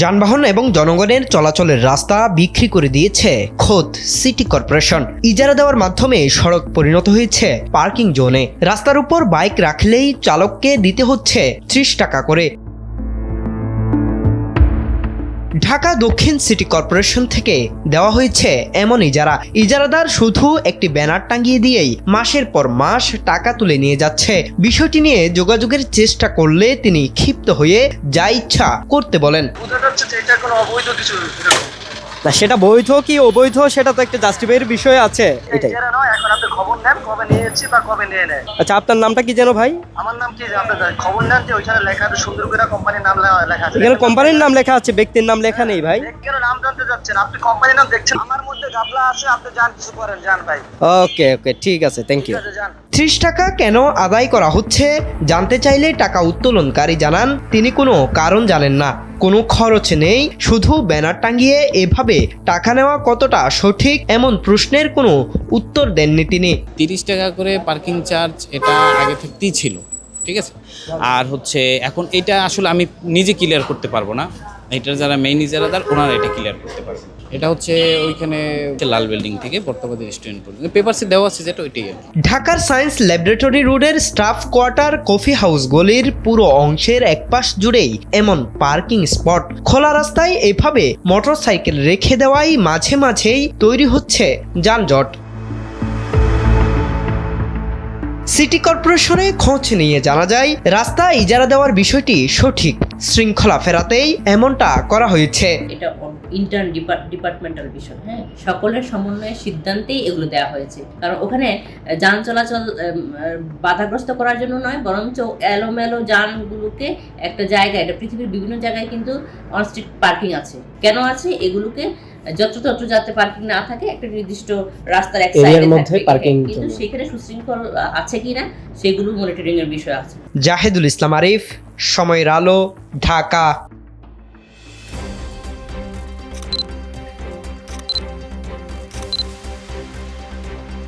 যানবাহন এবং জনগণের চলাচলের রাস্তা বিক্রি করে দিয়েছে খোদ সিটি কর্পোরেশন। ইজারা দেওয়ার মাধ্যমে সড়ক পরিণত হয়েছে পার্কিং জোনে। রাস্তার উপর বাইক রাখলেই চালককে দিতে হচ্ছে 30 টাকা করে। ঢাকা দক্ষিণ সিটি কর্পোরেশন থেকে দেওয়া হয়েছে এমন ইজারাদার শুধু একটি ব্যানার টাঙিয়ে দিয়েই মাসের পর মাস টাকা তুলে নিয়ে যাচ্ছে। বিষয়টি নিয়ে যোগাযোগের চেষ্টা করলে তিনি ক্ষিপ্ত হয়ে যা ইচ্ছা করতে বলেন। না, সেটা বৈধ কি অবৈধ সেটা তো একটা জাস্টিফাইয়ের বিষয় আছে। এটাই এখন আপনি খবর নেন কবে নিয়েছি বা কবে নিয়ে নেয়। আচ্ছা, আপনার নামটা কি যেন ভাই? আমার নাম কি আপনি খবর নেন যে ওইখানে লেখা আছে, সুন্দর করে কোম্পানির নাম লেখা আছে। এখানে কোম্পানির নাম লেখা আছে, ব্যক্তির নাম লেখা নেই ভাই। কেন নাম জানতে যাচ্ছেন? আপনি কোম্পানির নাম দেখছেন, আমার মধ্যে গাবলা আছে, আপনি জান কিছু করেন, জান ভাই। ওকে ওকে, ঠিক আছে, থ্যাংক ইউ। 30 টাকা কেন আদায় করা হচ্ছে জানতে চাইলে টাকা উত্তোলনকারী জানান তিনি কোনো কারণ জানেন না, কোনো খরচ নেই, শুধু ব্যানার টাঙিয়ে এভাবে টাকা নেওয়া কতটা সঠিক এমন প্রশ্নের কোনো উত্তর দেননি তিনি। 30 টাকা করে পার্কিং চার্জ এটা আগে থেকেই ছিল, ঠিক আছে। আর হচ্ছে এখন এটা আসলে আমি নিজে ক্লিয়ার করতে পারবো না, এটার যারা মেইন ইজারাদার ওনারা এটা ক্লিয়ার করতে পারবে। এটা হচ্ছে ওইখানে লাল বিল্ডিং থেকে বর্তমানে রেস্টুরেন্ট পর্যন্ত পেপারসে দেওয়া আছে, যেটা ওইটাই। ঢাকার সায়েন্স ল্যাবরেটরি রোডের স্টাফ কোয়ার্টার কফি হাউস গলির পুরো অংশের একপাশ জুড়েই এমন পার্কিং স্পট। খোলা রাস্তায় এভাবে মোটরসাইকেল রেখে দেওয়াই মাঝে মাঝেই তৈরি হচ্ছে যানজট। সিটি কর্পোরেশনে খোঁজ নিয়ে জানা যায় রাস্তা ইজারা দেওয়ার বিষয়টি সঠিক, শৃঙ্খলা ফেরাতেই এমনটা করা হয়েছে। এটা ইন্টার্ন ডিপার্টমেন্টাল বিষয়, হ্যাঁ, সকলের সমন্বয়ে সিদ্ধান্তেই এগুলো দেওয়া হয়েছে। কারণ ওখানে যান চলাচল বাধাগ্রস্ত করার জন্য নয়, বরঞ্চ এলোমেলো যানগুলোকে একটা জায়গায়, এটা পৃথিবীর বিভিন্ন জায়গায় কিন্তু অনস্ট্রিট পার্কিং আছে। কেন আছে? এগুলোকে যত্রতত্র যাতে পার্কিং না থাকে, একটা নির্দিষ্ট রাস্তার এক সাইডের মধ্যে পার্কিং, কিন্তু সেখানে সুশৃঙ্খল আছে কিনা সেগুলো মনিটরিং এর বিষয় আছে। জাহেদুল ইসলাম আরিফ, সময়ের আলো, ঢাকা।